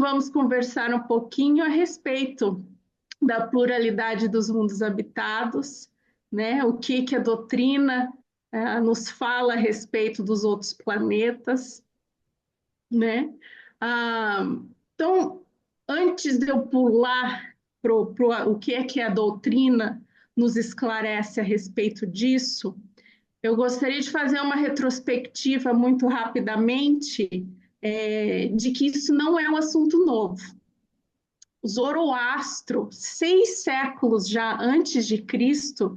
vamos conversar um pouquinho a respeito da pluralidade dos mundos habitados, né? O que a doutrina nos fala a respeito dos outros planetas, né? Ah, então, antes de eu pular para o que a doutrina nos esclarece a respeito disso, eu gostaria de fazer uma retrospectiva muito rapidamente de que isso não é um assunto novo. Zoroastro, 6 séculos já antes de Cristo,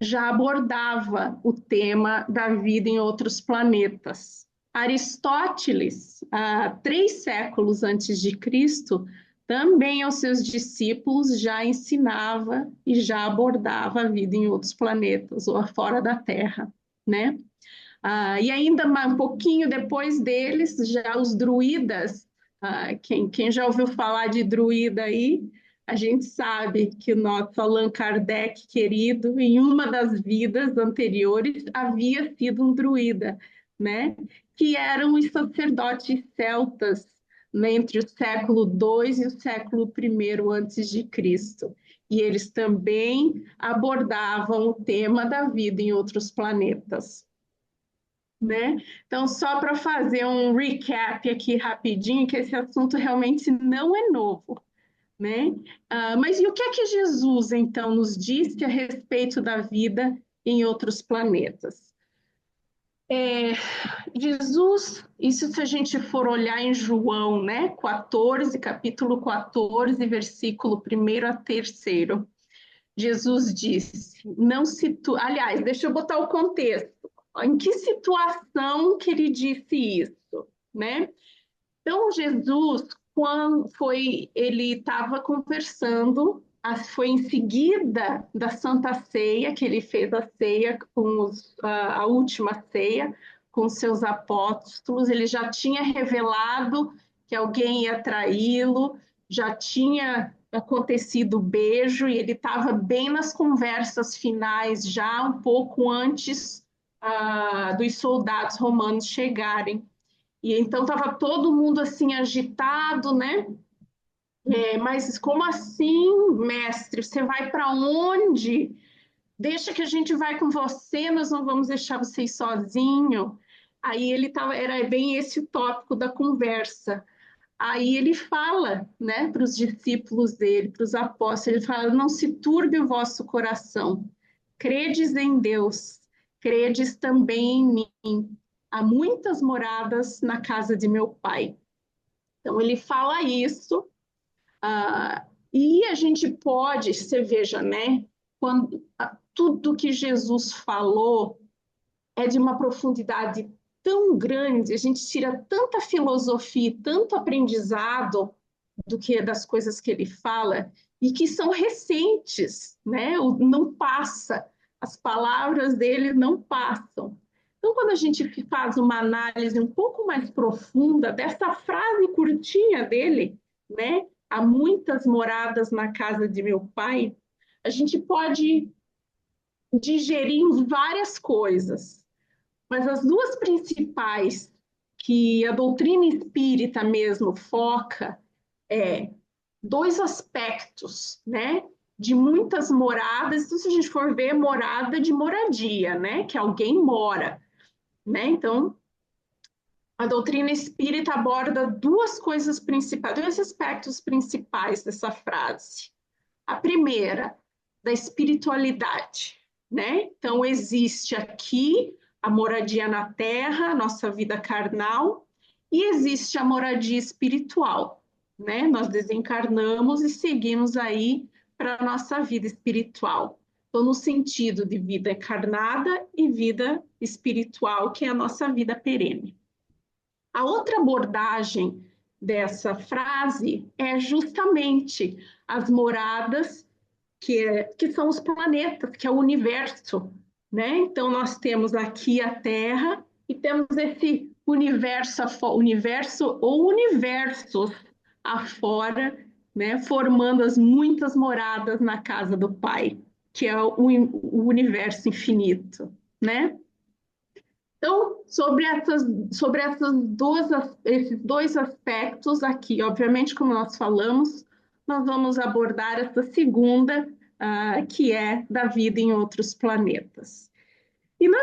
já abordava o tema da vida em outros planetas. Aristóteles, 3 séculos antes de Cristo, também aos seus discípulos já ensinava e já abordava a vida em outros planetas ou fora da Terra, né? E ainda um pouquinho depois deles, já os druidas, quem já ouviu falar de druida aí, a gente sabe que o nosso Allan Kardec, querido, em uma das vidas anteriores, havia sido um druida, né? Que eram os sacerdotes celtas, né, entre o século II e o século I antes de Cristo. E eles também abordavam o tema da vida em outros planetas, né? Então, só para fazer um recap aqui rapidinho, que esse assunto realmente não é novo, né? Mas e o que é que Jesus, então, nos disse a respeito da vida em outros planetas? Jesus, isso se a gente for olhar em João, né? 14, capítulo 14, versículo 1 a 3. Jesus disse, não situa... Aliás, deixa eu botar o contexto. Em que situação que ele disse isso, né? Então, Jesus, quando ele estava conversando, foi em seguida da Santa Ceia, que ele fez a ceia a última ceia com seus apóstolos, ele já tinha revelado que alguém ia traí-lo, já tinha acontecido o beijo, e ele estava bem nas conversas finais, já um pouco antes dos soldados romanos chegarem. E então estava todo mundo assim agitado, né? Mas como assim, mestre? Você vai para onde? Deixa que a gente vai com você, nós não vamos deixar vocês sozinho. Aí ele tava, era bem esse o tópico da conversa. Aí ele fala, né, para os discípulos dele, para os apóstolos, ele fala: não se turbe o vosso coração, credes em Deus, credes também em mim. Há muitas moradas na casa de meu pai. Então ele fala isso, e a gente pode, você veja, né, quando tudo que Jesus falou é de uma profundidade tão grande, a gente tira tanta filosofia, tanto aprendizado do que das coisas que ele fala e que são recentes, né? Não passa, as palavras dele não passam. Então, quando a gente faz uma análise um pouco mais profunda dessa frase curtinha dele, né? Há muitas moradas na casa de meu pai, a gente pode digerir em várias coisas. Mas as duas principais que a doutrina espírita mesmo foca é 2 aspectos, né? De muitas moradas, então, se a gente for ver morada de moradia, né? Que alguém mora, né? Então, a doutrina espírita aborda 2 coisas principais, 2 aspectos principais dessa frase. A primeira, da espiritualidade, né? Então, existe aqui a moradia na terra, a nossa vida carnal, e existe a moradia espiritual, né? Nós desencarnamos e seguimos aí para a nossa vida espiritual. Então, no sentido de vida encarnada e vida espiritual, que é a nossa vida perene. A outra abordagem dessa frase é justamente as moradas que são os planetas, que é o universo, né? Então, nós temos aqui a Terra e temos esse universo ou universos afora, né? Formando as muitas moradas na casa do Pai, que é o universo infinito, né? Então, esses dois aspectos aqui, obviamente, como nós falamos, nós vamos abordar essa segunda, que é da vida em outros planetas. E, na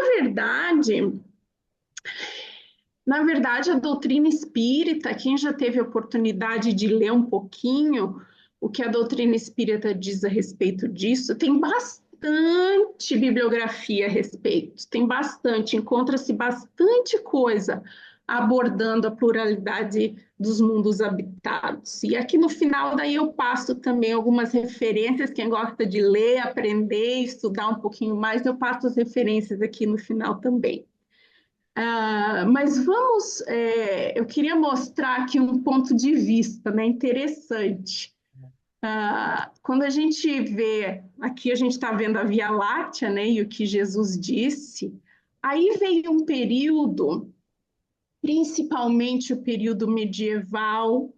verdade, a doutrina espírita, quem já teve a oportunidade de ler um pouquinho o que a doutrina espírita diz a respeito disso, tem bastante bibliografia a respeito, tem bastante, encontra-se bastante coisa abordando a pluralidade dos mundos habitados. E aqui no final daí eu passo também algumas referências, quem gosta de ler, aprender, estudar um pouquinho mais, eu passo as referências aqui no final também. Mas eu queria mostrar aqui um ponto de vista, né, interessante. Quando a gente vê, aqui a gente está vendo a Via Láctea, né, e o que Jesus disse, aí veio um período, principalmente o período medieval,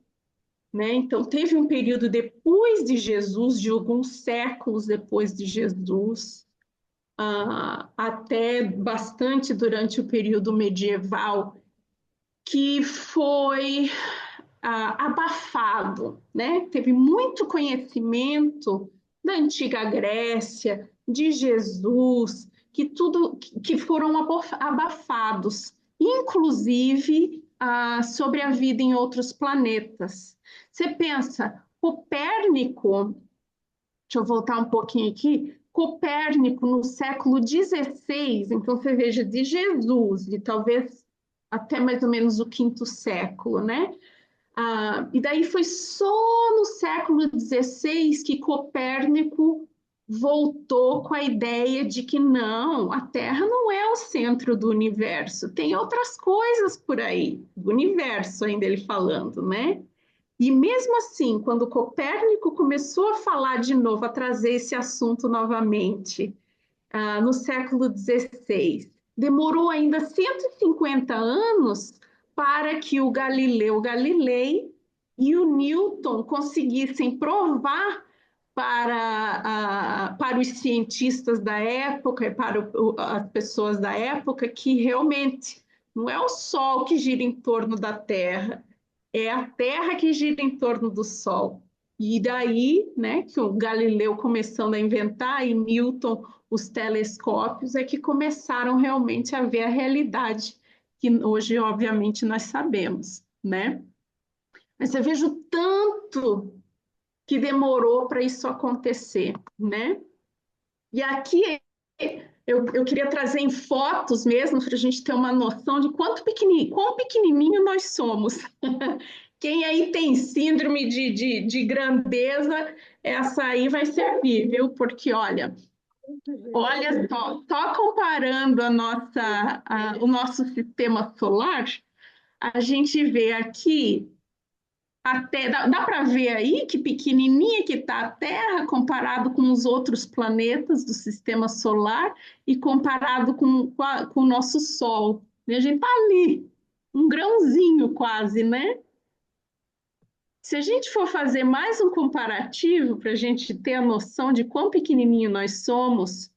né, então teve um período depois de Jesus, de alguns séculos depois de Jesus, até bastante durante o período medieval, que foi abafado, né? Teve muito conhecimento da antiga Grécia, de Jesus, que foram abafados, inclusive sobre a vida em outros planetas. Você pensa, Copérnico, deixa eu voltar um pouquinho aqui, Copérnico no século XVI, então você veja, de Jesus, de talvez até mais ou menos o quinto século, né? E daí foi só no século XVI que Copérnico voltou com a ideia de que não, a Terra não é o centro do universo, tem outras coisas por aí, do universo ainda ele falando, né? E mesmo assim, quando Copérnico começou a falar de novo, a trazer esse assunto novamente, no século XVI. Demorou ainda 150 anos para que o Galileu Galilei e o Newton conseguissem provar para os cientistas da época e para as pessoas da época que realmente não é o Sol que gira em torno da Terra, é a Terra que gira em torno do Sol. E daí, né, que o Galileu começando a inventar e Newton os telescópios é que começaram realmente a ver a realidade que hoje, obviamente, nós sabemos, né? Mas você veja o tanto que demorou para isso acontecer, né? E aqui eu queria trazer em fotos mesmo para a gente ter uma noção de quão pequenininho nós somos. Quem aí tem síndrome de grandeza, essa aí vai servir, viu? Porque, olha só comparando o nosso sistema solar, a gente vê aqui, até dá para ver aí que pequenininha que está a Terra comparado com os outros planetas do sistema solar e comparado com o nosso Sol. E a gente está ali, um grãozinho quase, né? Se a gente for fazer mais um comparativo para a gente ter a noção de quão pequenininho nós somos,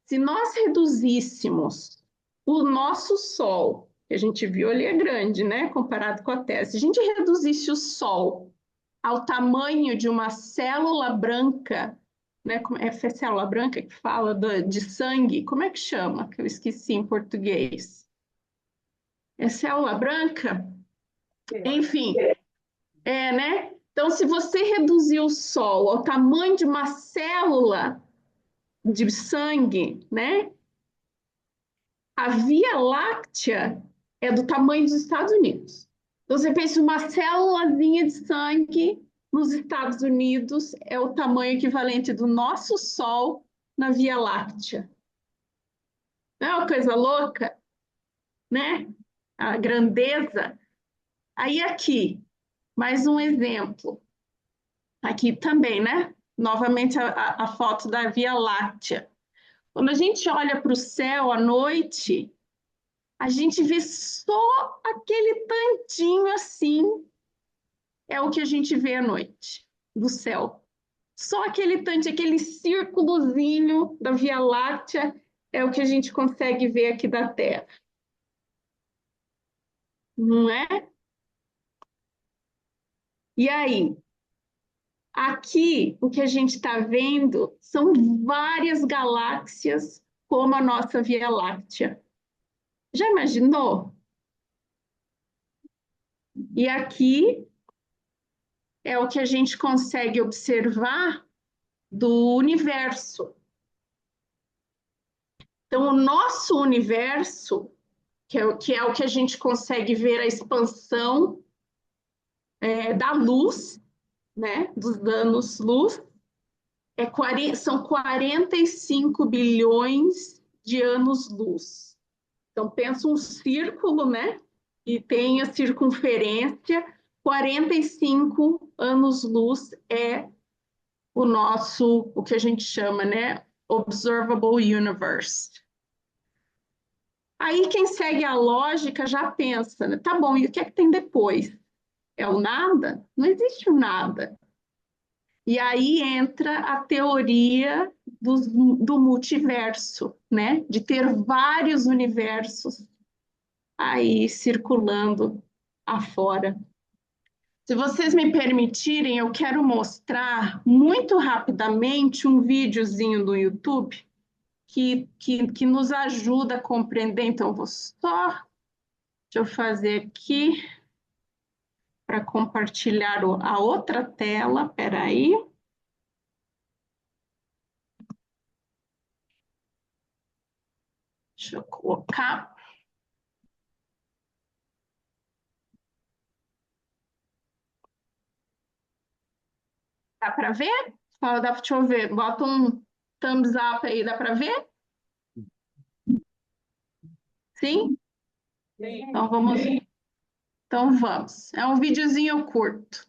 se nós reduzíssemos o nosso Sol, que a gente viu ali é grande, né, comparado com a Terra, se a gente reduzisse o Sol ao tamanho de uma célula branca, né, é célula branca que fala de sangue, como é que chama? Que eu esqueci em português. É célula branca? Enfim, né? Então, se você reduzir o Sol ao tamanho de uma célula de sangue, né? A Via Láctea é do tamanho dos Estados Unidos. Então, você pensa uma célulazinha de sangue nos Estados Unidos é o tamanho equivalente do nosso Sol na Via Láctea. Não é uma coisa louca, né? A grandeza. Aí aqui, mais um exemplo. Aqui também, né? Novamente a foto da Via Láctea. Quando a gente olha para o céu à noite, a gente vê só aquele tantinho assim, é o que a gente vê à noite do céu. Só aquele tanto, aquele círculozinho da Via Láctea é o que a gente consegue ver aqui da Terra. não é? E aí, aqui o que a gente está vendo são várias galáxias como a nossa Via Láctea. Já imaginou? E aqui é o que a gente consegue observar do universo. Então, o nosso universo, que é o que a gente consegue ver a expansão da luz, né, dos anos-luz, são 45 bilhões de anos-luz. Então, pensa um círculo, né? E tem a circunferência, 45 anos-luz é o que a gente chama, né? Observable Universe. Aí quem segue a lógica já pensa, né? Tá bom, e o que é que tem depois? É o nada? Não existe o nada. E aí entra a teoria do multiverso, né? De ter vários universos aí circulando afora. Se vocês me permitirem, eu quero mostrar muito rapidamente um videozinho do YouTube que nos ajuda a compreender. Então, vou só, deixa eu fazer aqui para compartilhar a outra tela. Espera aí, deixa eu colocar. Dá para ver? Fala, deixa eu ver. Bota um thumbs up aí, dá para ver? Sim? Então vamos. Então vamos. É um videozinho curto.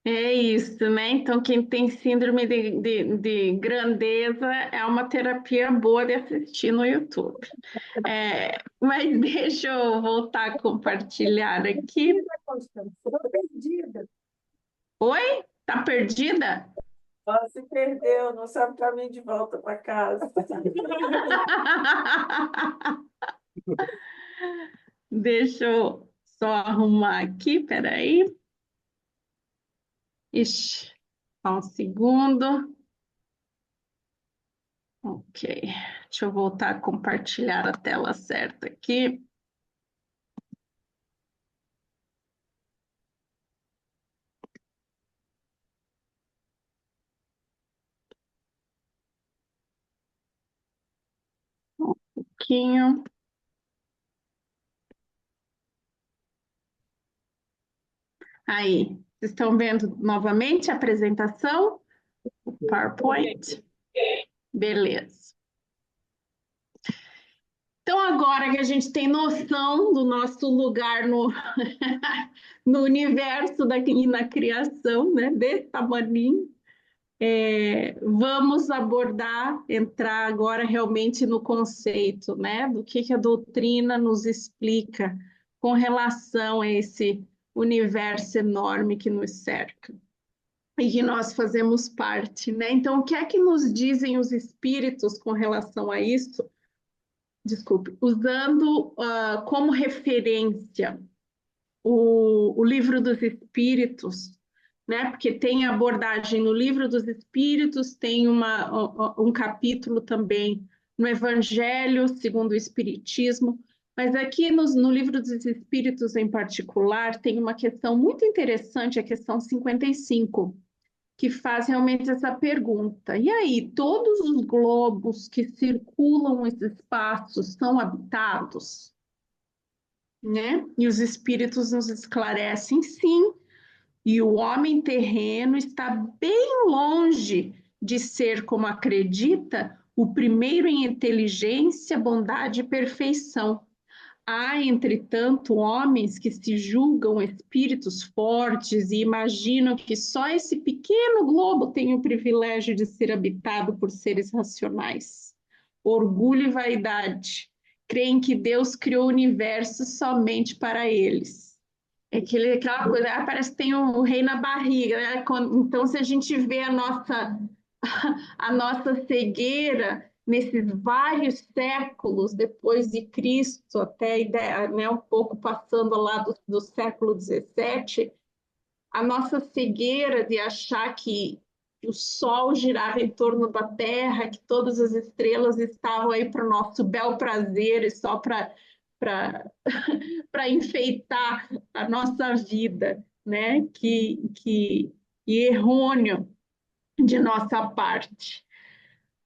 É isso, né? Então, quem tem síndrome de grandeza é uma terapia boa de assistir no YouTube. Mas deixa eu voltar a compartilhar aqui. Perdida, Constância, estou perdida. Oi? Tá perdida? Ela se perdeu, não sabe o caminho de volta para casa. Deixa eu só arrumar aqui, peraí. Ixi, só um segundo. Ok, deixa eu voltar a compartilhar a tela certa aqui. Um pouquinho. Aí, vocês estão vendo novamente a apresentação? O PowerPoint? Beleza. Então, agora que a gente tem noção do nosso lugar no, no universo e na criação, né, desse tamaninho, vamos abordar, entrar agora realmente no conceito, né, do que a doutrina nos explica com relação a esse universo enorme que nos cerca e que nós fazemos parte, né? Então, o que é que nos dizem os espíritos com relação a isso? Desculpe, usando como referência o Livro dos Espíritos, né? Porque tem abordagem no Livro dos Espíritos, tem um capítulo também no Evangelho segundo o Espiritismo, mas aqui no Livro dos Espíritos em particular tem uma questão muito interessante, a questão 55, que faz realmente essa pergunta. E aí, todos os globos que circulam esse espaço são habitados? Né? E os espíritos nos esclarecem sim, e o homem terreno está bem longe de ser, como acredita, o primeiro em inteligência, bondade e perfeição. Há, entretanto, homens que se julgam espíritos fortes e imaginam que só esse pequeno globo tem o privilégio de ser habitado por seres racionais. Orgulho e vaidade. Creem que Deus criou o universo somente para eles. Aquela coisa, parece que tem um rei na barriga, né? Então, se a gente vê a nossa cegueira nesses vários séculos depois de Cristo, até né, um pouco passando lá do século XVII, a nossa cegueira de achar que o Sol girava em torno da Terra, que todas as estrelas estavam aí para o nosso bel prazer e só para enfeitar a nossa vida, né? Que errôneo de nossa parte.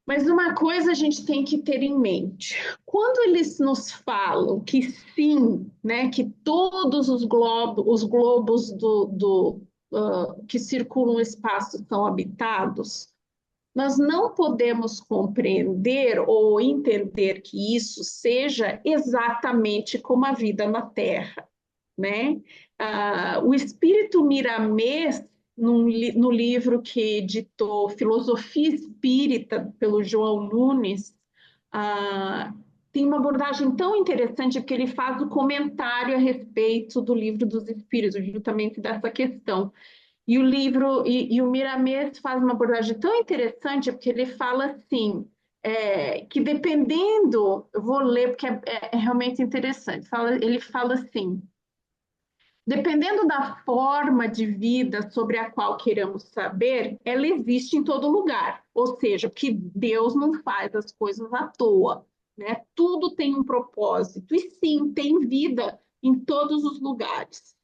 Mas uma coisa a gente tem que ter em mente: quando eles nos falam que sim, né, que todos os globos que circulam o espaço são habitados, nós não podemos compreender ou entender que isso seja exatamente como a vida na Terra, né? O espírito Miramês, no livro que editou Filosofia Espírita, pelo João Nunes, tem uma abordagem tão interessante porque ele faz o comentário a respeito do livro dos Espíritos, justamente dessa questão. E o livro, e o Miramês faz uma abordagem tão interessante porque ele fala assim, que dependendo, eu vou ler porque é realmente interessante, ele fala assim: dependendo da forma de vida sobre a qual queremos saber, ela existe em todo lugar. Ou seja, que Deus não faz as coisas à toa, né? Tudo tem um propósito e sim, tem vida em todos os lugares.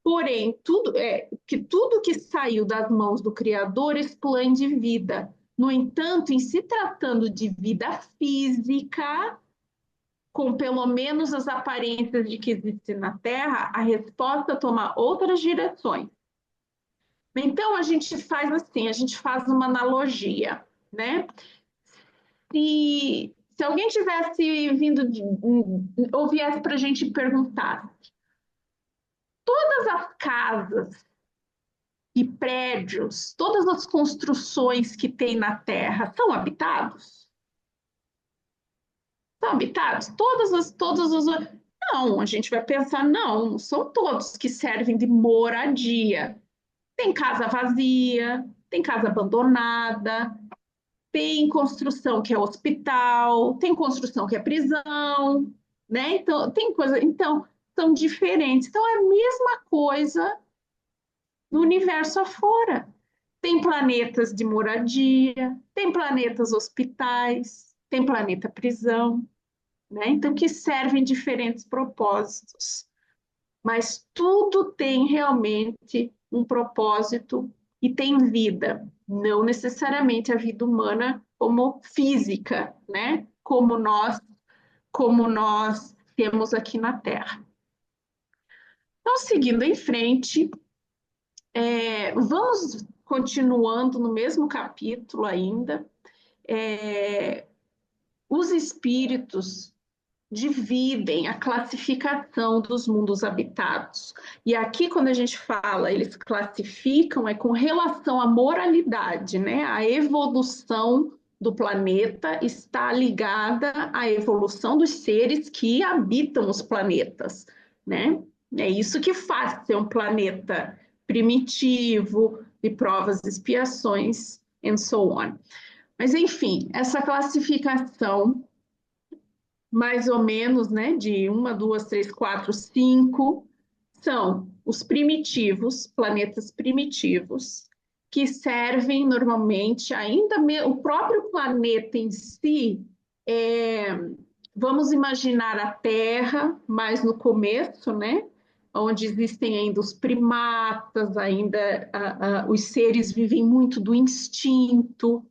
Porém, tudo que saiu das mãos do Criador explode vida. No entanto, em se tratando de vida física, com pelo menos as aparências de que existe na Terra, a resposta toma outras direções. Então, a gente faz assim, a gente faz uma analogia, né? Se alguém tivesse vindo ou viesse para a gente perguntar, todas as casas e prédios, todas as construções que tem na Terra, são habitados? São habitados? Todas as. Não, a gente vai pensar, não são todos que servem de moradia. Tem casa vazia, tem casa abandonada, tem construção que é hospital, tem construção que é prisão, né? Então, tem coisa, então, são diferentes. Então, é a mesma coisa no universo afora. Tem planetas de moradia, tem planetas hospitais, tem planeta prisão, né? Então, que servem diferentes propósitos. Mas tudo tem realmente um propósito e tem vida, não necessariamente a vida humana como física, né? Como nós temos aqui na Terra. Então, seguindo em frente, vamos continuando no mesmo capítulo ainda. É, os espíritos dividem a classificação dos mundos habitados. E aqui, quando a gente fala, eles classificam, é com relação à moralidade, né? A evolução do planeta está ligada à evolução dos seres que habitam os planetas, né? É isso que faz ser um planeta primitivo, de provas, expiações, and so on. Mas, enfim, essa classificação mais ou menos, né, de uma, duas, três, quatro, cinco, são os primitivos, planetas primitivos, que servem normalmente ainda o próprio planeta em si. é, Vamos imaginar a Terra, mais no começo, né? Onde existem ainda os primatas, ainda os seres vivem muito do instinto,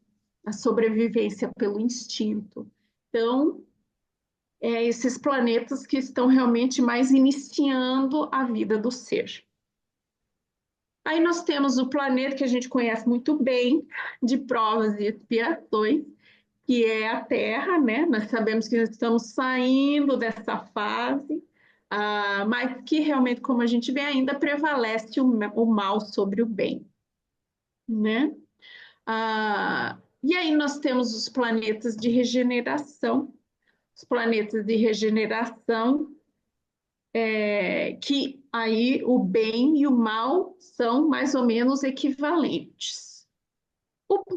a sobrevivência pelo instinto. Então, esses planetas que estão realmente mais iniciando a vida do ser. Aí nós temos o planeta que a gente conhece muito bem, de provas e expiações, que é a Terra, né? Nós sabemos que estamos saindo dessa fase, mas que realmente, como a gente vê, ainda prevalece o mal sobre o bem, né? E aí nós temos os planetas de regeneração. Os planetas de regeneração que aí o bem e o mal são mais ou menos equivalentes.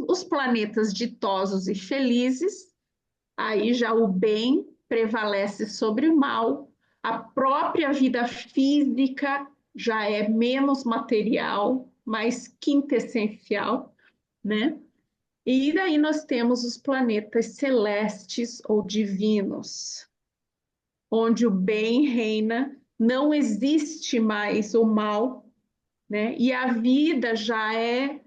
Os planetas ditosos e felizes, aí já o bem prevalece sobre o mal, a própria vida física já é menos material, mais quintessencial, né? E daí nós temos os planetas celestes ou divinos, onde o bem reina, não existe mais o mal, né? E a vida já é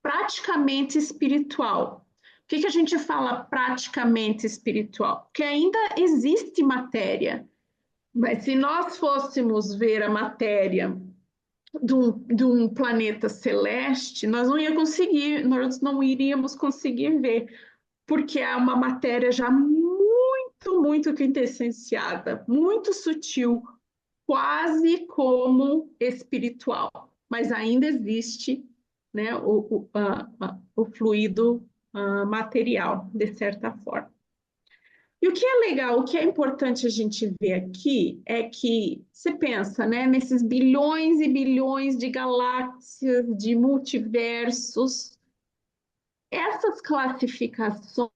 praticamente espiritual. O que a gente fala praticamente espiritual? Que ainda existe matéria, mas se nós fôssemos ver a matéria de um planeta celeste, nós não iríamos conseguir ver, porque é uma matéria já muito, muito quintessenciada, muito sutil, quase como espiritual, mas ainda existe, né, o fluido material, de certa forma. E o que é legal, o que é importante a gente ver aqui é que você pensa, né, nesses bilhões e bilhões de galáxias, de multiversos, essas classificações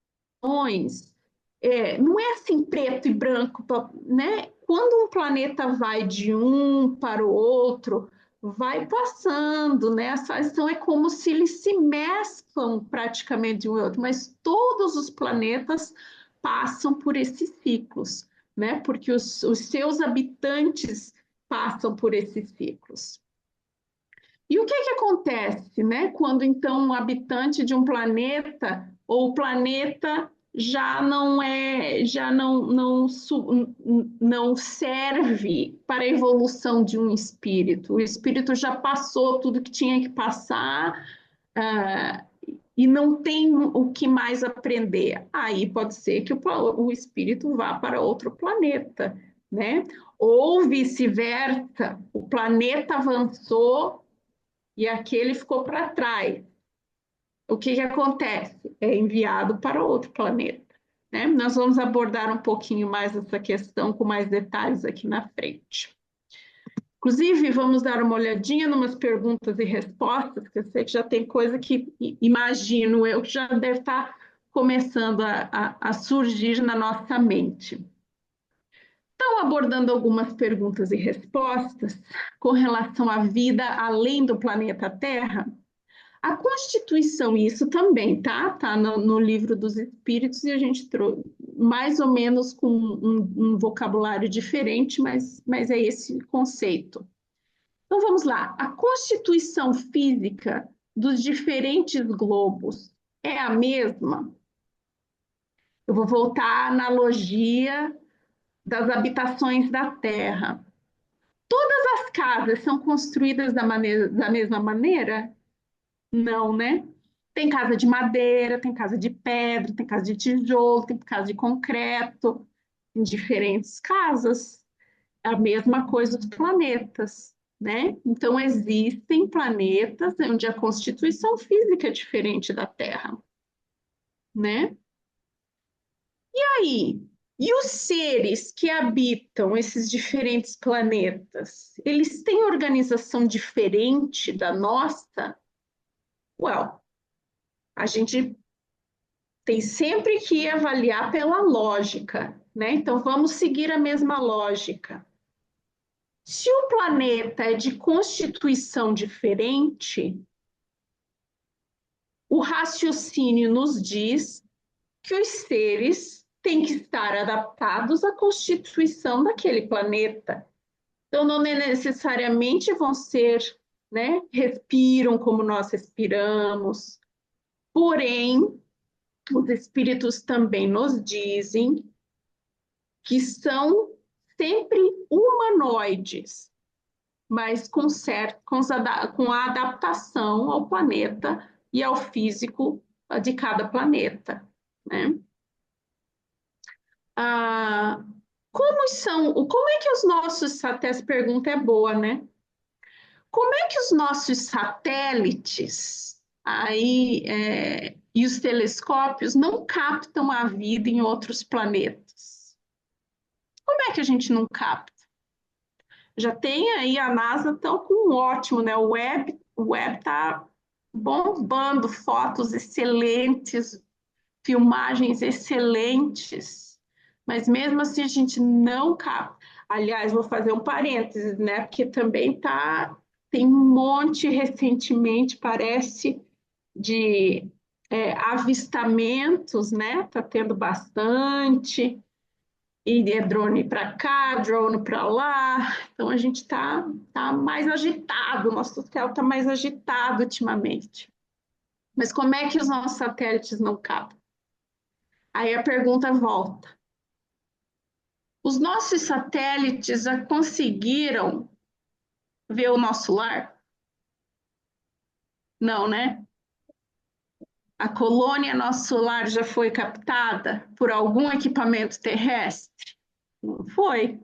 não é assim preto e branco, né? Quando um planeta vai de um para o outro, vai passando, né? Então é como se eles se mesclam praticamente de um e outro, mas todos os planetas passam por esses ciclos, né? Porque os seus habitantes passam por esses ciclos. E o que que acontece, né? Quando então um habitante de um planeta ou o planeta já não serve para a evolução de um espírito. O espírito já passou tudo que tinha que passar, ah, e não tem o que mais aprender. Aí pode ser que o espírito vá para outro planeta, né? Ou vice-versa, o planeta avançou e aquele ficou para trás. O que que acontece? É enviado para outro planeta, né? Nós vamos abordar um pouquinho mais essa questão com mais detalhes aqui na frente. Inclusive, vamos dar uma olhadinha em umas perguntas e respostas, que eu sei que já tem coisa que imagino eu que já deve estar começando a surgir na nossa mente. Então, abordando algumas perguntas e respostas com relação à vida além do planeta Terra, a Constituição, isso também, tá? Tá no Livro dos Espíritos e a gente trouxe mais ou menos com um vocabulário diferente, mas é esse conceito. Então vamos lá. A constituição física dos diferentes globos é a mesma? Eu vou voltar à analogia das habitações da Terra. Todas as casas são construídas da mesma maneira? Não, né? Tem casa de madeira, tem casa de pedra, tem casa de tijolo, tem casa de concreto, em diferentes casas. A mesma coisa dos planetas, né? Então, existem planetas onde a constituição física é diferente da Terra, né? E aí? E os seres que habitam esses diferentes planetas, eles têm organização diferente da nossa? Well, a gente tem sempre que avaliar pela lógica, né? Então, vamos seguir a mesma lógica. Se o planeta é de constituição diferente, o raciocínio nos diz que os seres têm que estar adaptados à constituição daquele planeta. Então, não necessariamente vão ser, né, respiram como nós respiramos, porém, os espíritos também nos dizem que são sempre humanoides, mas com a adaptação ao planeta e ao físico de cada planeta, né? Ah, como é que os nossos, até essa pergunta é boa, né? Como é que os nossos satélites e os telescópios não captam a vida em outros planetas? Como é que a gente não capta? Já tem aí a NASA tão com um ótimo, né? O Web tá bombando fotos excelentes, filmagens excelentes, mas mesmo assim a gente não capta. Aliás, vou fazer um parênteses, né? Porque também tem um monte recentemente, parece, de avistamentos, né? Tá tendo bastante. E é drone para cá, drone para lá. Então a gente tá mais agitado, nosso céu está mais agitado ultimamente. Mas como é que os nossos satélites não captam? Aí a pergunta volta. Os nossos satélites já conseguiram ver o nosso lar? Não, né? A colônia nosso lar já foi captada por algum equipamento terrestre? Não foi.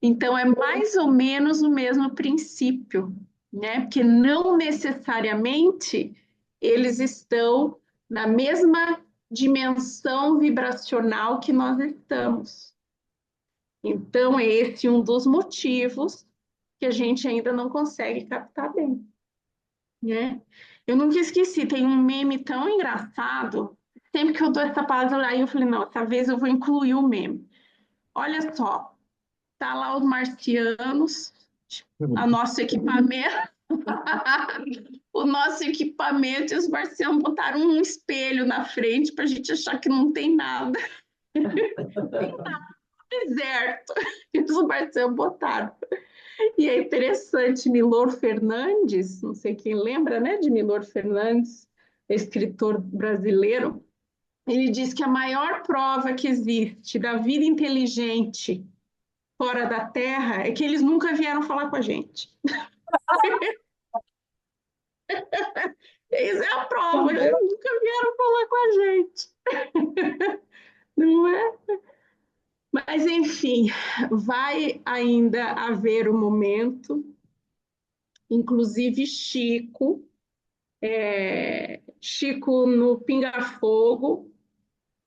Então, é mais ou menos o mesmo princípio, né? Porque não necessariamente eles estão na mesma dimensão vibracional que nós estamos. Então, é esse um dos motivos que a gente ainda não consegue captar bem, né? Eu nunca esqueci, tem um meme tão engraçado, sempre que eu dou essa palavra, aí eu falei, não, essa vez eu vou incluir o meme. Olha só, tá lá os marcianos, a nosso equipamento, o nosso equipamento, e os marcianos botaram um espelho na frente para a gente achar que não tem nada. Tem nada, deserto. E os marcianos botaram. E é interessante, Milor Fernandes, não sei quem lembra, né, de Milor Fernandes, escritor brasileiro, ele diz que a maior prova que existe da vida inteligente fora da Terra é que eles nunca vieram falar com a gente. Isso é a prova, eles nunca vieram falar com a gente. Não é? Mas, enfim, vai ainda haver um momento inclusive Chico no Pinga Fogo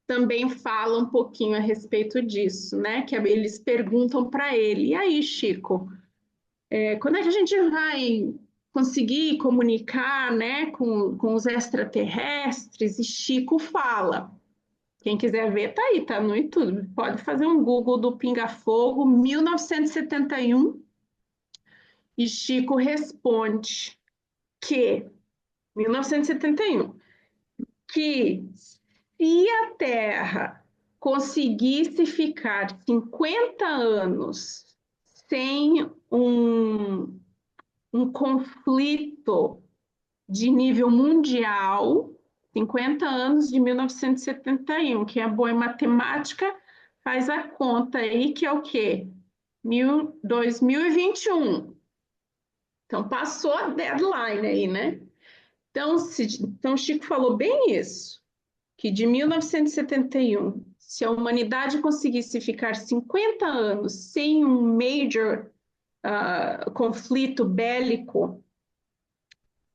também fala um pouquinho a respeito disso, né? Que eles perguntam para ele: e aí, Chico, quando é que a gente vai conseguir comunicar, né, com os extraterrestres? E Chico fala. Quem quiser ver, tá aí, tá no YouTube. Pode fazer um Google do Pinga Fogo, 1971, e Chico responde que, 1971, que se a Terra conseguisse ficar 50 anos sem um conflito de nível mundial, 50 anos de 1971, quem é bom em matemática faz a conta aí, que é o quê? 2021. Então, passou a deadline aí, né? Então, Chico falou bem isso, que de 1971, se a humanidade conseguisse ficar 50 anos sem um major conflito bélico,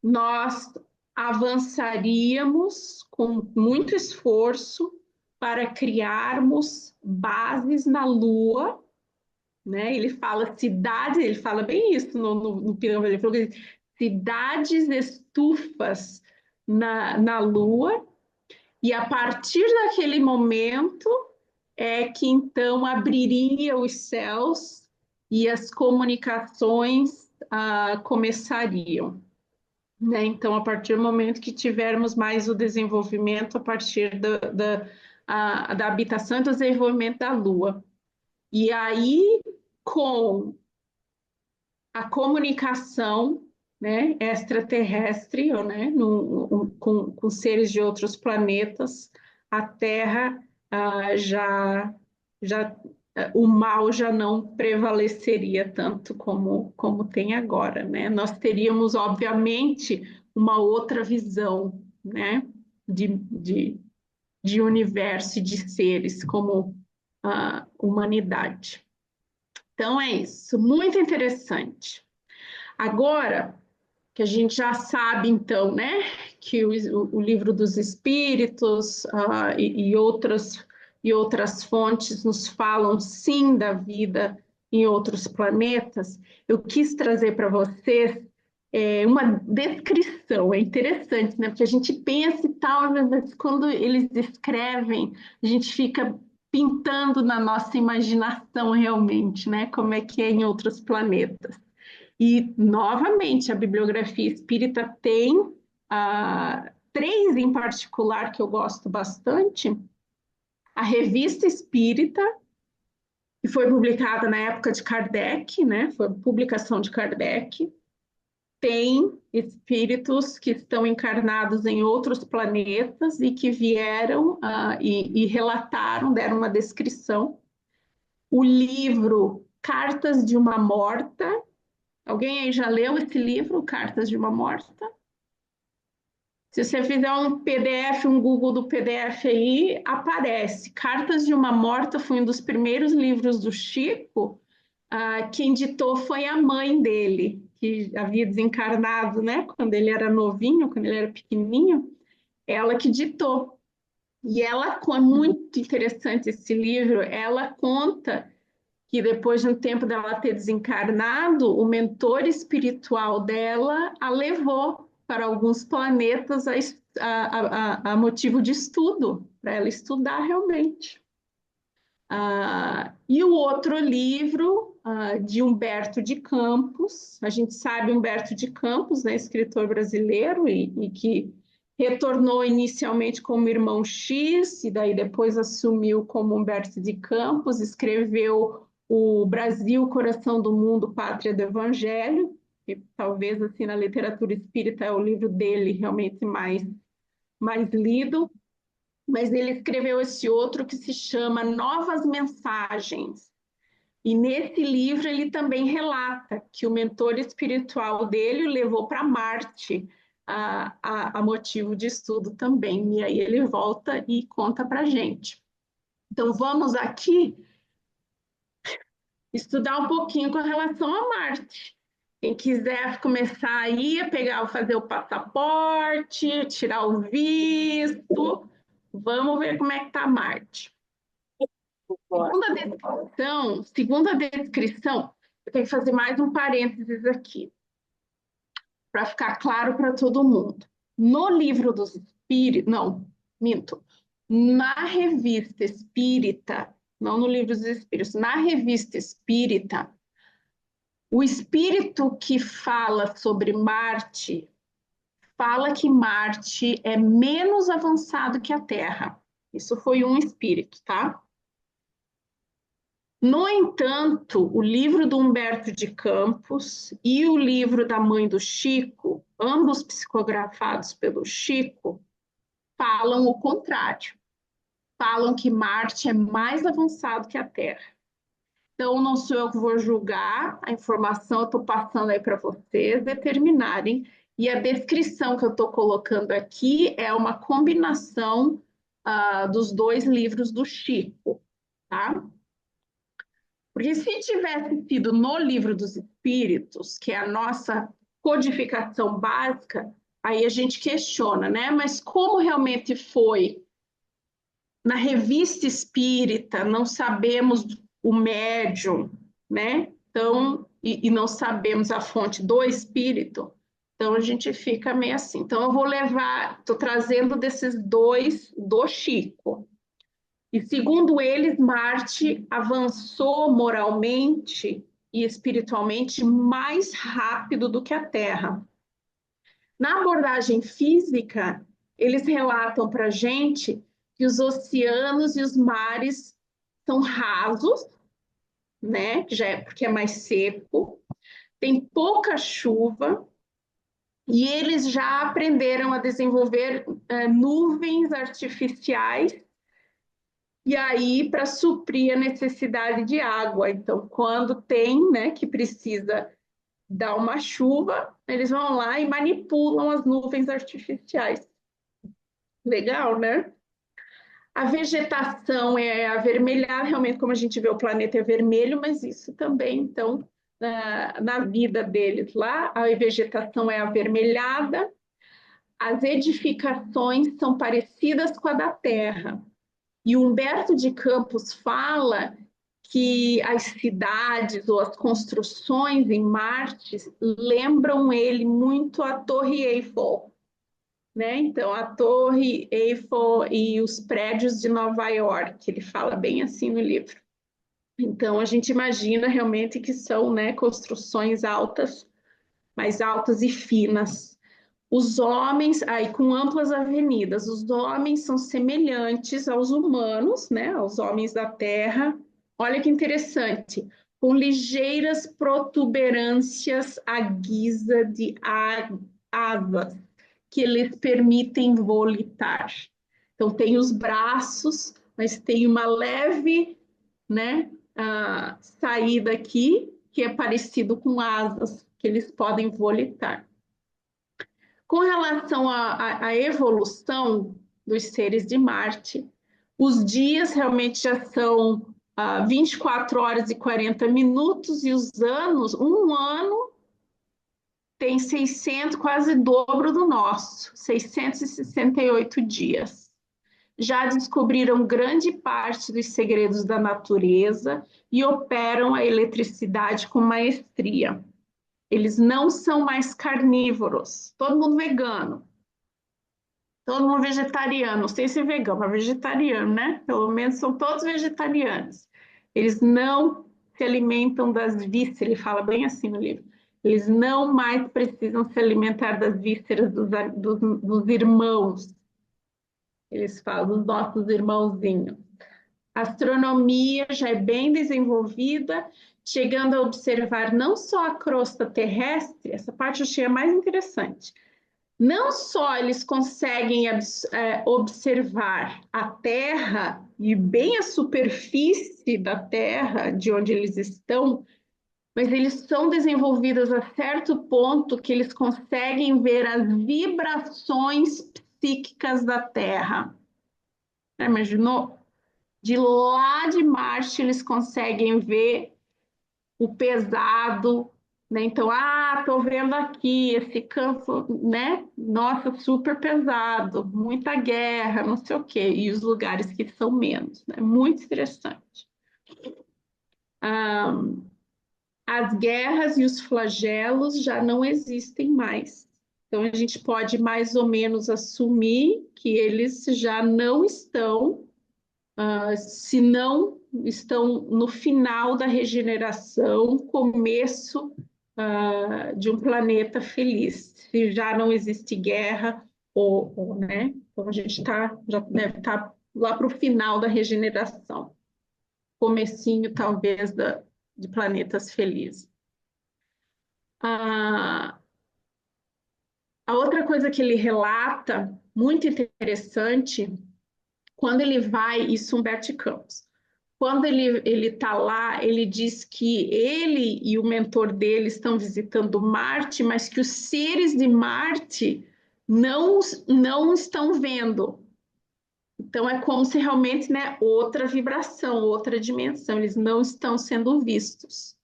nós avançaríamos com muito esforço para criarmos bases na Lua, né? Ele fala cidades, ele fala bem isso no Pirâmide, ele falou que cidades estufas na Lua, e a partir daquele momento é que então abriria os céus e as comunicações começariam. Né? Então, a partir do momento que tivermos mais o desenvolvimento a partir da habitação e do desenvolvimento da Lua. E aí, com a comunicação, né, extraterrestre, ou, né, com seres de outros planetas, a Terra já o mal já não prevaleceria tanto como tem agora, né? Nós teríamos, obviamente, uma outra visão, né, de universo e de seres como a humanidade. Então é isso, muito interessante. Agora que a gente já sabe, então, né, que o livro dos Espíritos e outras fontes nos falam, sim, da vida em outros planetas, eu quis trazer para vocês uma descrição. É interessante, né, porque a gente pensa e tal, mas quando eles descrevem, a gente fica pintando na nossa imaginação realmente, né, como é que é em outros planetas. E, novamente, a bibliografia espírita tem três em particular que eu gosto bastante. A Revista Espírita, que foi publicada na época de Kardec, né? Foi publicação de Kardec. Tem espíritos que estão encarnados em outros planetas e que vieram e relataram, deram uma descrição. O livro Cartas de uma Morta. Alguém aí já leu esse livro, Cartas de uma Morta? Se você fizer um PDF, um Google do PDF aí, aparece. Cartas de uma Morta foi um dos primeiros livros do Chico. Quem ditou foi a mãe dele, que havia desencarnado, né? Quando ele era novinho, quando ele era pequenininho. Ela que ditou. E ela, é muito interessante esse livro, ela conta que depois de um tempo dela ter desencarnado, o mentor espiritual dela a levou para alguns planetas a motivo de estudo, para ela estudar realmente. E o outro livro, de Humberto de Campos, a gente sabe Humberto de Campos, né, escritor brasileiro, e que retornou inicialmente como Irmão X, e daí depois assumiu como Humberto de Campos, escreveu o Brasil, Coração do Mundo, Pátria do Evangelho, que talvez assim na literatura espírita é o livro dele realmente mais lido, mas ele escreveu esse outro que se chama Novas Mensagens. E nesse livro ele também relata que o mentor espiritual dele o levou para Marte a motivo de estudo também. E aí ele volta e conta para a gente. Então vamos aqui estudar um pouquinho com relação a Marte. Quem quiser começar aí a pegar, fazer o passaporte, tirar o visto, vamos ver como é que tá Marte. Bora. Segundo a descrição, eu tenho que fazer mais um parênteses aqui, para ficar claro para todo mundo. No livro dos Espíritos, não, minto, na revista Espírita, não no livro dos Espíritos, na revista Espírita, o espírito que fala sobre Marte fala que Marte é menos avançado que a Terra. Isso foi um espírito, tá? No entanto, o livro do Humberto de Campos e o livro da mãe do Chico, ambos psicografados pelo Chico, falam o contrário. Falam que Marte é mais avançado que a Terra. Então, não sou eu que vou julgar, a informação eu estou passando aí para vocês determinarem. E a descrição que eu estou colocando aqui é uma combinação dos dois livros do Chico, tá? Porque se tivesse sido no livro dos Espíritos, que é a nossa codificação básica, aí a gente questiona, né? Mas como realmente foi na revista espírita, não sabemos o médium, né? Então, e não sabemos a fonte do espírito, então a gente fica meio assim. Então, eu vou levar, estou trazendo desses dois do Chico. E segundo eles, Marte avançou moralmente e espiritualmente mais rápido do que a Terra. Na abordagem física, eles relatam para a gente que os oceanos e os mares são rasos, né? Já é porque é mais seco, tem pouca chuva e eles já aprenderam a desenvolver nuvens artificiais e aí para suprir a necessidade de água. Então, quando tem, né, que precisa dar uma chuva, eles vão lá e manipulam as nuvens artificiais. Legal, né? A vegetação é avermelhada, realmente, como a gente vê, o planeta é vermelho, mas isso também, então, na vida deles lá, a vegetação é avermelhada, as edificações são parecidas com a da Terra. E o Humberto de Campos fala que as cidades ou as construções em Marte lembram ele muito a Torre Eiffel, né? Então, a Torre Eiffel e os prédios de Nova York, ele fala bem assim no livro. Então, a gente imagina realmente que são, né, construções altas, mais altas e finas. Os homens, aí com amplas avenidas, os homens são semelhantes aos humanos, né, aos homens da Terra. Olha que interessante, com ligeiras protuberâncias à guisa de asas que lhes permitem volitar. Então, tem os braços, mas tem uma leve, né, saída aqui, que é parecido com asas, que eles podem volitar. Com relação à evolução dos seres de Marte, os dias realmente já são 24 horas e 40 minutos, e os anos, um ano tem 600, quase dobro do nosso, 668 dias. Já descobriram grande parte dos segredos da natureza e operam a eletricidade com maestria. Eles não são mais carnívoros, todo mundo vegano, todo mundo vegetariano, não sei se é vegano, mas vegetariano, né? Pelo menos são todos vegetarianos. Eles não se alimentam das vísceras, ele fala bem assim no livro. Eles não mais precisam se alimentar das vísceras dos irmãos. Eles falam dos nossos irmãozinhos. A astronomia já é bem desenvolvida, chegando a observar não só a crosta terrestre, essa parte eu achei a mais interessante. Não só eles conseguem observar a Terra e bem a superfície da Terra, de onde eles estão, mas eles são desenvolvidos a certo ponto que eles conseguem ver as vibrações psíquicas da Terra. Imaginou? De lá de Marte, eles conseguem ver o pesado, né? Então, tô vendo aqui esse campo, né? Nossa, super pesado, muita guerra, não sei o quê, e os lugares que são menos, né? Muito interessante. Ah, as guerras e os flagelos já não existem mais. Então, a gente pode mais ou menos assumir que eles já não estão, se não estão no final da regeneração, começo, de um planeta feliz. Se já não existe guerra, né? Então, a gente já deve estar lá para o final da regeneração, comecinho, talvez, de planetas felizes. A, a outra coisa que ele relata, muito interessante, quando ele vai, isso Humberto Campos, quando ele está lá, ele diz que ele e o mentor dele estão visitando Marte, mas que os seres de Marte não estão vendo. Então é como se realmente, né, outra vibração, outra dimensão, eles não estão sendo vistos.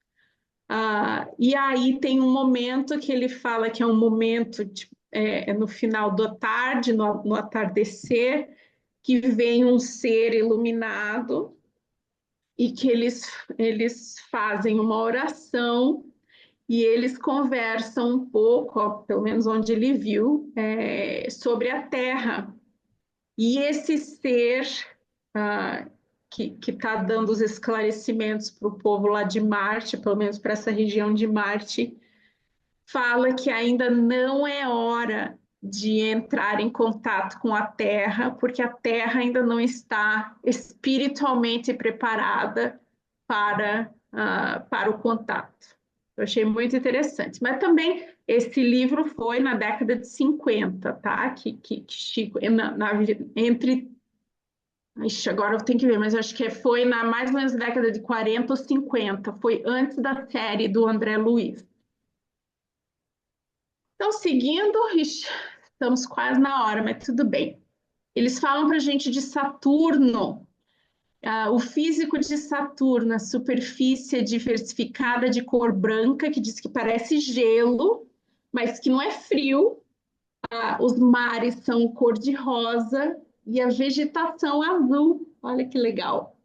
E aí tem um momento que ele fala que é um momento no final da tarde, no atardecer, que vem um ser iluminado e que eles fazem uma oração e eles conversam um pouco, ó, pelo menos onde ele viu, sobre a Terra. E esse ser ah, que está dando os esclarecimentos para o povo lá de Marte, pelo menos para essa região de Marte, fala que ainda não é hora de entrar em contato com a Terra, porque a Terra ainda não está espiritualmente preparada para o contato. Eu achei muito interessante. Mas também esse livro foi na década de 50, tá? Que Chico, entre. Ixi, agora eu tenho que ver, mas acho que foi na mais ou menos década de 40 ou 50. Foi antes da série do André Luiz. Então, seguindo, ixi, estamos quase na hora, mas tudo bem. Eles falam para a gente de Saturno. O físico de Saturno, a superfície é diversificada de cor branca, que diz que parece gelo, mas que não é frio. Os mares são cor de rosa e a vegetação azul. Olha que legal.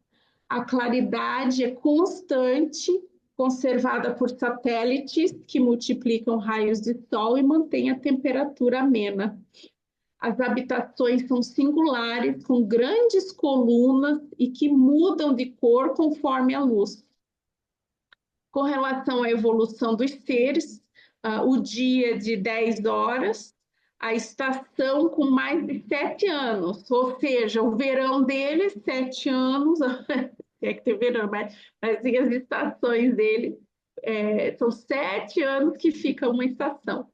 A claridade é constante, conservada por satélites que multiplicam raios de sol e mantêm a temperatura amena. As habitações são singulares, com grandes colunas e que mudam de cor conforme a luz. Com relação à evolução dos seres, o dia de 10 horas, a estação com mais de 7 anos, ou seja, o verão deles, 7 anos, é que tem verão, mas assim, as estações dele são 7 anos que fica uma estação.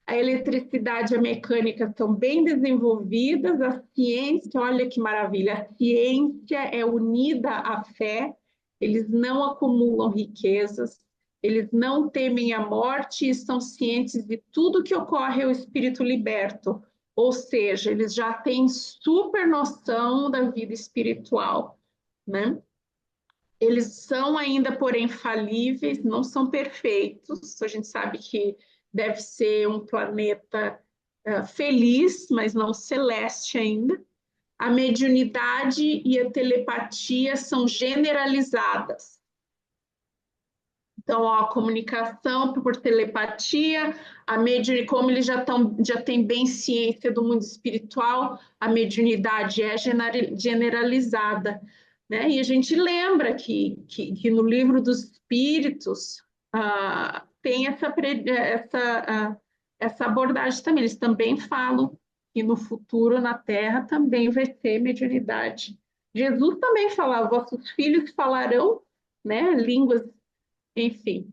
A eletricidade e a mecânica são bem desenvolvidas, a ciência, olha que maravilha, a ciência é unida à fé, eles não acumulam riquezas, eles não temem a morte e estão cientes de tudo que ocorre ao espírito liberto, ou seja, eles já têm super noção da vida espiritual, né? Eles são ainda, porém, falíveis, não são perfeitos. A gente sabe que deve ser um planeta feliz, mas não celeste ainda. A mediunidade e a telepatia são generalizadas. Então, ó, a comunicação por telepatia, a como eles já têm bem ciência do mundo espiritual, a mediunidade é generalizada. Né? E a gente lembra que no livro dos Espíritos tem essa abordagem também. Eles também falam que no futuro, na Terra, também vai ter mediunidade. Jesus também falava, vossos filhos falarão, né, línguas, enfim.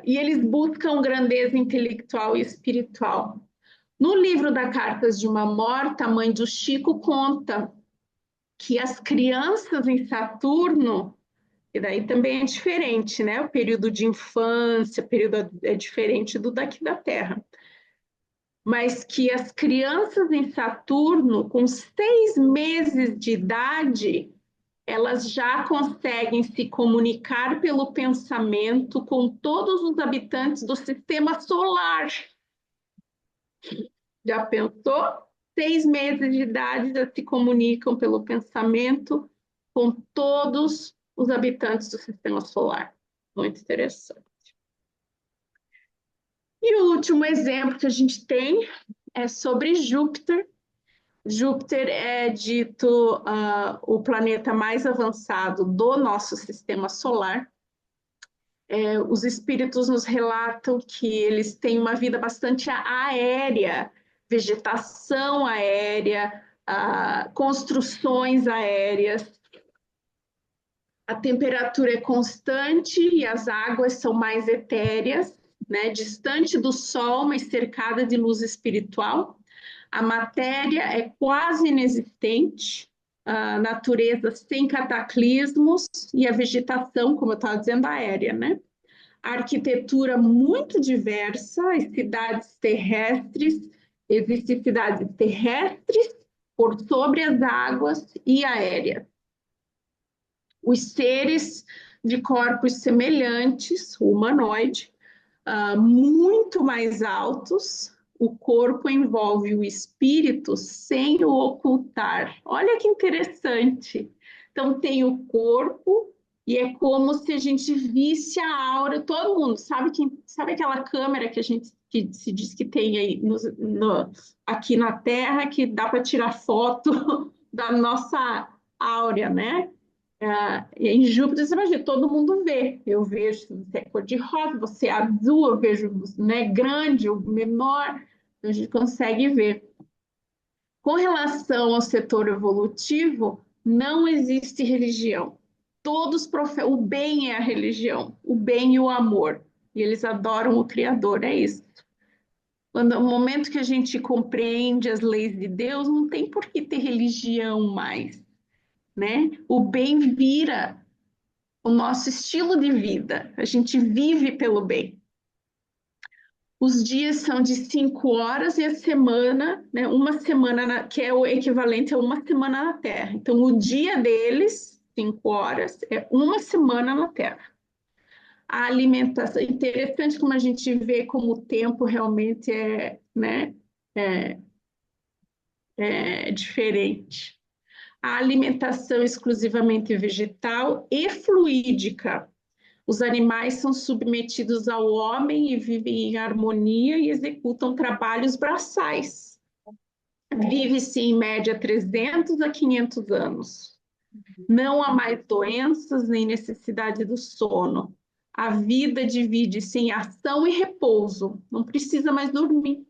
E eles buscam grandeza intelectual e espiritual. No livro da Cartas de uma Morta, a mãe do Chico conta que as crianças em Saturno, e daí também é diferente, né? O período de infância, o período é diferente do daqui da Terra. Mas que as crianças em Saturno, com 6 meses de idade, elas já conseguem se comunicar pelo pensamento com todos os habitantes do sistema solar. Já pensou? 6 meses de idade já se comunicam pelo pensamento com todos os habitantes do sistema solar. Muito interessante. E o último exemplo que a gente tem é sobre Júpiter. Júpiter é dito o planeta mais avançado do nosso sistema solar. Os espíritos nos relatam que eles têm uma vida bastante aérea, vegetação aérea, construções aéreas. A temperatura é constante e as águas são mais etéreas, né? Distante do Sol, mas cercada de luz espiritual. A matéria é quase inexistente, a natureza sem cataclismos e a vegetação, como eu estava dizendo, aérea, né? A arquitetura muito diversa, as cidades terrestres, existem cidades terrestres por sobre as águas e aéreas. Os seres de corpos semelhantes, o humanoide, muito mais altos, o corpo envolve o espírito sem o ocultar. Olha que interessante. Então, tem o corpo e é como se a gente visse a aura. Todo mundo sabe aquela câmera que a gente que se diz que tem aí aqui na Terra que dá para tirar foto da nossa áurea, né? Em Júpiter, você imagina, todo mundo vê. Eu vejo você é cor-de-rosa, você é azul, eu vejo, né, grande, o menor, a gente consegue ver. Com relação ao setor evolutivo, não existe religião. O bem é a religião, o bem e o amor. E eles adoram o Criador, é isso. No momento que a gente compreende as leis de Deus, não tem por que ter religião mais, né? O bem vira o nosso estilo de vida. A gente vive pelo bem. Os dias são de 5 horas e a semana, né, uma semana, que é o equivalente a uma semana na Terra. Então, o dia deles, 5 horas, é uma semana na Terra. A alimentação, interessante como a gente vê como o tempo realmente né, é, é diferente. A alimentação exclusivamente vegetal e fluídica. Os animais são submetidos ao homem e vivem em harmonia e executam trabalhos braçais. Vive-se em média 300 a 500 anos. Não há mais doenças nem necessidade do sono. A vida divide-se em ação e repouso. Não precisa mais dormir.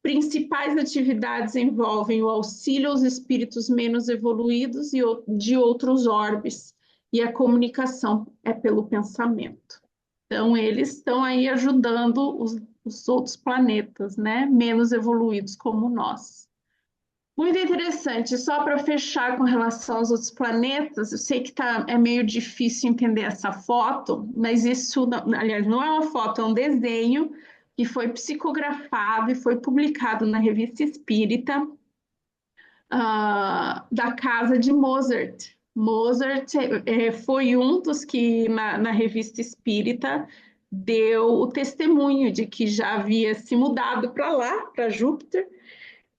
Principais atividades envolvem o auxílio aos espíritos menos evoluídos e de outros orbes, e a comunicação é pelo pensamento. Então, eles estão aí ajudando os outros planetas, né, menos evoluídos como nós. Muito interessante. Só para fechar com relação aos outros planetas, eu sei que é meio difícil entender essa foto, mas isso, aliás, não é uma foto, é um desenho que foi psicografado e foi publicado na Revista Espírita, da casa de Mozart. Mozart foi um dos que, na Revista Espírita, deu o testemunho de que já havia se mudado para lá, para Júpiter,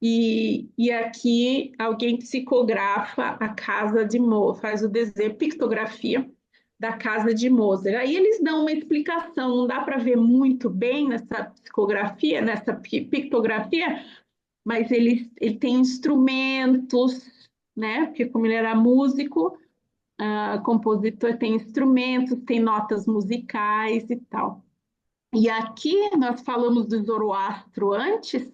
e aqui alguém psicografa a casa de Mozart, faz o desenho, pictografia da casa de Mozart. Aí eles dão uma explicação, não dá para ver muito bem nessa psicografia, nessa pictografia, mas ele tem instrumentos, né? Porque como ele era músico, compositor, tem instrumentos, tem notas musicais e tal. E aqui nós falamos do Zoroastro antes.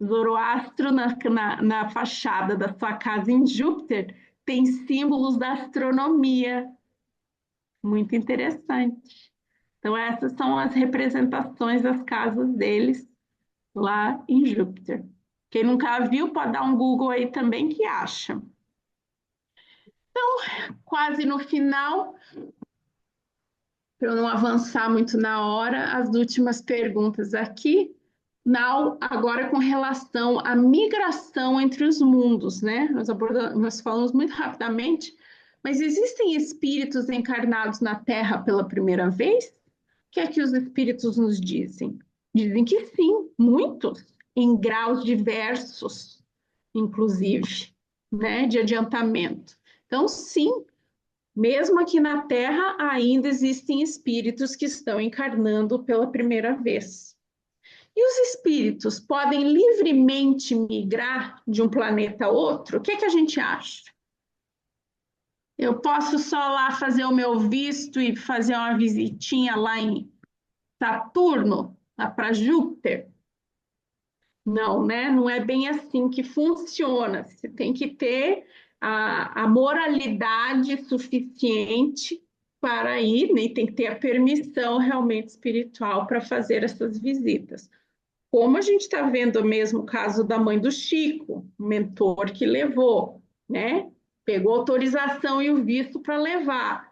Zoroastro, na fachada da sua casa em Júpiter, tem símbolos da astronomia. Muito interessante. Então, essas são as representações das casas deles lá em Júpiter. Quem nunca viu, pode dar um Google aí também que acha. Então, quase no final, para eu não avançar muito na hora, as últimas perguntas aqui. Agora com relação à migração entre os mundos, né? Nós falamos muito rapidamente, Mas existem espíritos encarnados na Terra pela primeira vez? O que é que os espíritos nos dizem? Dizem que sim, muitos, em graus diversos, inclusive, né, de adiantamento. Então, sim, mesmo aqui na Terra, ainda existem espíritos que estão encarnando pela primeira vez. E os espíritos podem livremente migrar de um planeta a outro? O que é que a gente acha? Eu posso só lá fazer o meu visto e fazer uma visitinha lá em Saturno, lá para Júpiter? Não, né? Não é bem assim que funciona. Você tem que ter a moralidade suficiente para ir, né? E tem que ter a permissão realmente espiritual para fazer essas visitas. Como a gente está vendo o mesmo caso da mãe do Chico, o mentor que levou, né? Pegou autorização e o visto para levar.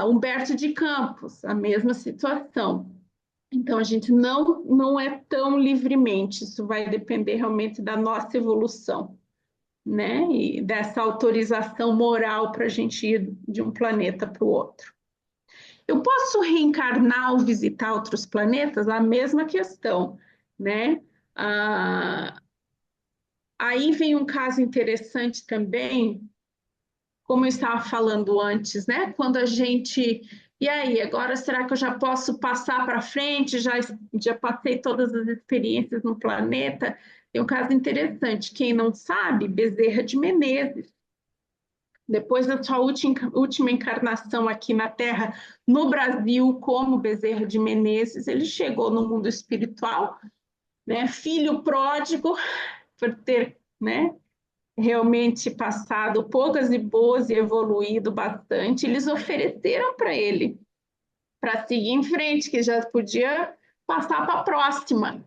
Humberto de Campos, a mesma situação. Então, a gente não é tão livremente, isso vai depender realmente da nossa evolução, né? E dessa autorização moral para a gente ir de um planeta para o outro. Eu posso reencarnar ou visitar outros planetas? A mesma questão, né? Ah, aí vem um caso interessante também, como eu estava falando antes, né? Quando a gente. E aí, agora será que eu já posso passar para frente? Já passei todas as experiências no planeta? Tem um caso interessante. Quem não sabe, Bezerra de Menezes, depois da sua última encarnação aqui na Terra, no Brasil, como Bezerra de Menezes, ele chegou no mundo espiritual, né? Filho pródigo, por ter, né, realmente passado poucas e boas e evoluído bastante, eles ofereceram para ele para seguir em frente, que já podia passar para a próxima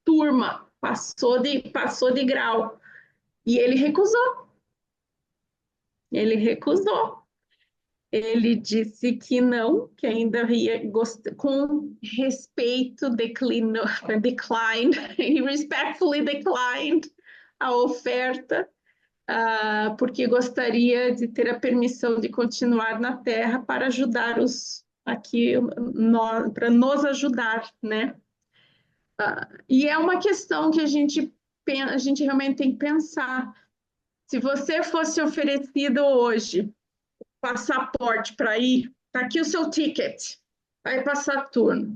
turma, passou de grau. E ele recusou. Ele recusou. Ele disse que não, que ainda ia com respeito declined, he respectfully declined a oferta, porque gostaria de ter a permissão de continuar na Terra para ajudar os aqui, para nos ajudar, né? E é uma questão que a gente realmente tem que pensar. Se você fosse oferecido hoje passaporte para ir, tá aqui o seu ticket, vai para Saturno.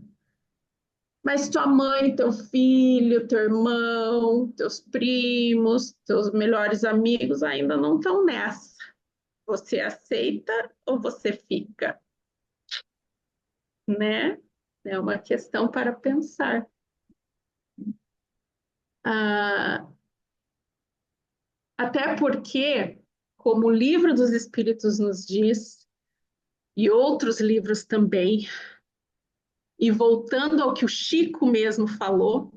Mas tua mãe, teu filho, teu irmão, teus primos, teus melhores amigos ainda não estão nessa. Você aceita ou você fica, né? É uma questão para pensar. Ah, até porque, como o Livro dos Espíritos nos diz, e outros livros também, e voltando ao que o Chico mesmo falou,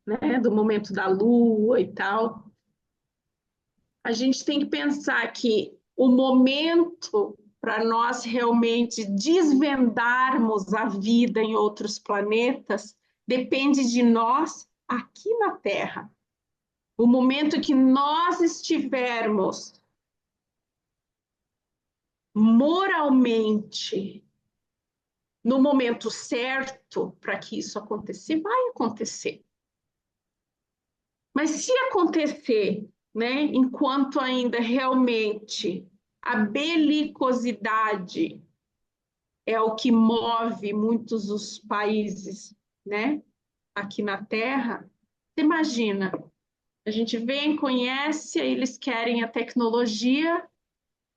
né, do momento da lua e tal, a gente tem que pensar que o momento para nós realmente desvendarmos a vida em outros planetas depende de nós aqui na Terra. O momento que nós estivermos moralmente no momento certo para que isso acontecer, vai acontecer. Mas se acontecer, né, enquanto ainda realmente a belicosidade é o que move muitos dos países, né, aqui na Terra, você imagina, a gente vem, conhece, aí eles querem a tecnologia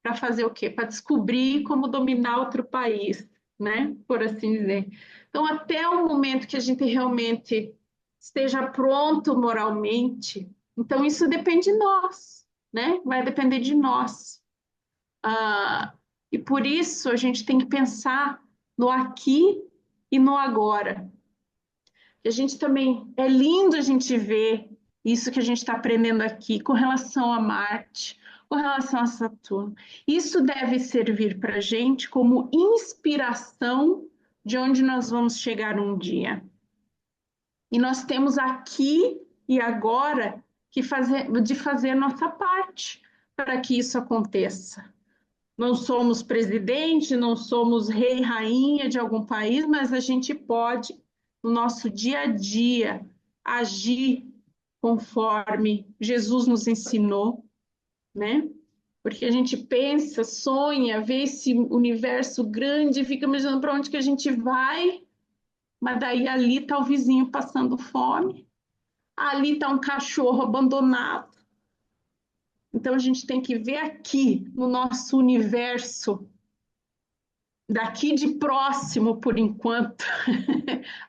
para fazer o quê? Para descobrir como dominar outro país, né, por assim dizer. Então, até o momento que a gente realmente esteja pronto moralmente, então isso depende de nós, né? Vai depender de nós. E por isso a gente tem que pensar no aqui e no agora. E a gente também, é lindo a gente ver isso que a gente está aprendendo aqui com relação a Marte, com relação a Saturno. Isso deve servir para a gente como inspiração de onde nós vamos chegar um dia. E nós temos aqui e agora de fazer nossa parte, para que isso aconteça. Não somos presidente, não somos rei, rainha de algum país, mas a gente pode, no nosso dia a dia, agir conforme Jesus nos ensinou, né? Porque a gente pensa, sonha, vê esse universo grande, fica imaginando para onde que a gente vai, mas daí ali está o vizinho passando fome, ali está um cachorro abandonado. Então a gente tem que ver aqui no nosso universo, daqui de próximo por enquanto.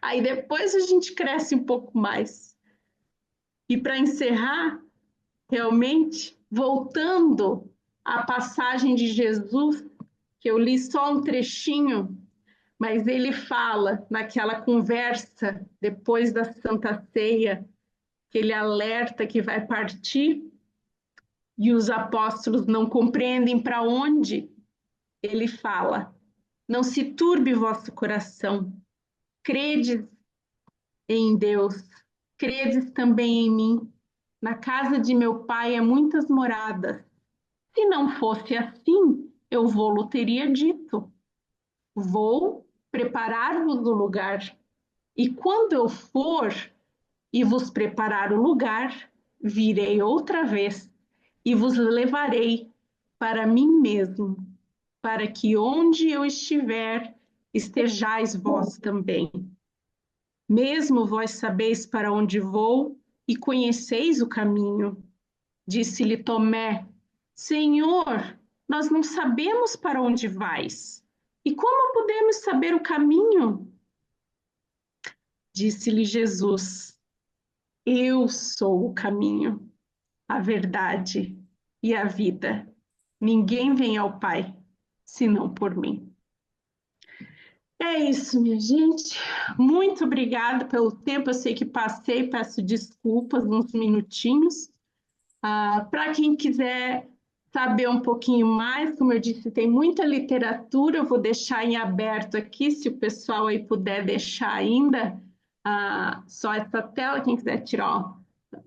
Aí depois a gente cresce um pouco mais. E para encerrar, realmente, voltando à passagem de Jesus, que eu li só um trechinho, mas ele fala naquela conversa depois da Santa Ceia, que ele alerta que vai partir e os apóstolos não compreendem para onde. Ele fala: não se turbe vosso coração, credes em Deus, credes também em mim. Na casa de meu pai há muitas moradas. Se não fosse assim, eu vou-lo teria dito. Vou preparar-vos o lugar. E quando eu for e vos preparar o lugar, virei outra vez e vos levarei para mim mesmo, para que onde eu estiver, estejais vós também. Mesmo vós sabeis para onde vou e conheceis o caminho. Disse-lhe Tomé: Senhor, nós não sabemos para onde vais. E como podemos saber o caminho? Disse-lhe Jesus: Eu sou o caminho, a verdade e a vida. Ninguém vem ao Pai senão por mim. É isso, minha gente. Muito obrigada pelo tempo. Eu sei que passei, peço desculpas, uns minutinhos. Para quem quiser saber um pouquinho mais, como eu disse, tem muita literatura. Eu vou deixar em aberto aqui, se o pessoal aí puder deixar ainda só essa tela. Quem quiser tirar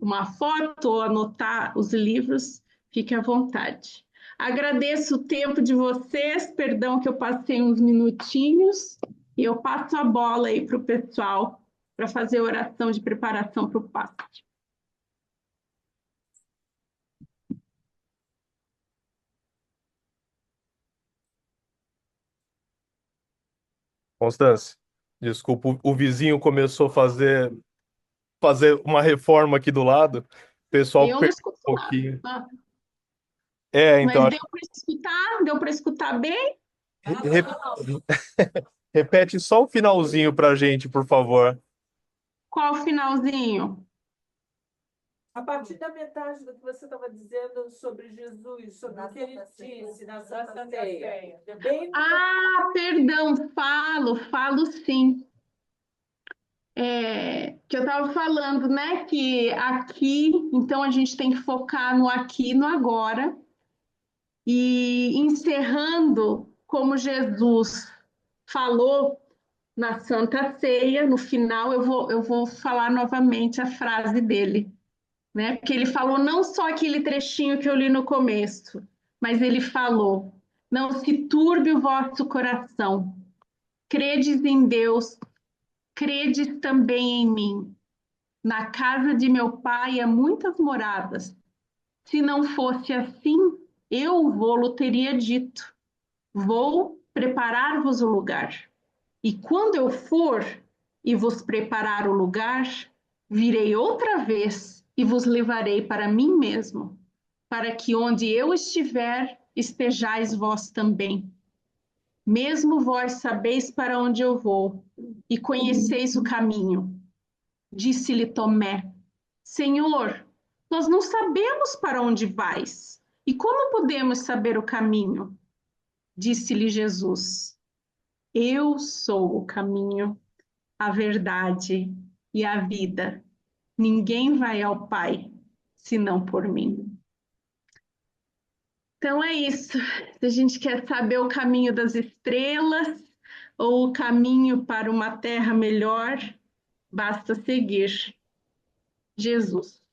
uma foto ou anotar os livros, fique à vontade. Agradeço o tempo de vocês, perdão que eu passei uns minutinhos, e eu passo a bola aí para o pessoal para fazer a oração de preparação para o passe. Constância, desculpa, o vizinho começou a fazer uma reforma aqui do lado, o pessoal Eu não perdeu escuto um nada. pouquinho. Então, Mas deu para escutar? Deu para escutar bem? re- repete só o finalzinho pra gente, por favor. Qual finalzinho? A partir da metade do que você estava dizendo sobre Jesus, sobre o que ele disse na Santa Ceia. Bem Perdão, falo sim. Que eu estava falando, né? Que aqui, então a gente tem que focar no aqui e no agora. E encerrando como Jesus falou na Santa Ceia, no final eu vou falar novamente a frase dele, né? Porque ele falou não só aquele trechinho que eu li no começo, mas ele falou: não se turbe o vosso coração, credes em Deus, credes também em mim. Na casa de meu pai há muitas moradas. Se não fosse assim, eu vou-lo teria dito. Vou preparar-vos o lugar. E quando eu for e vos preparar o lugar, virei outra vez e vos levarei para mim mesmo, para que onde eu estiver, estejais vós também. Mesmo vós sabeis para onde eu vou e conheceis o caminho. Disse-lhe Tomé: Senhor, nós não sabemos para onde vais. E como podemos saber o caminho? Disse-lhe Jesus: Eu sou o caminho, a verdade e a vida. Ninguém vai ao Pai senão por mim. Então é isso. Se a gente quer saber o caminho das estrelas ou o caminho para uma terra melhor, basta seguir Jesus.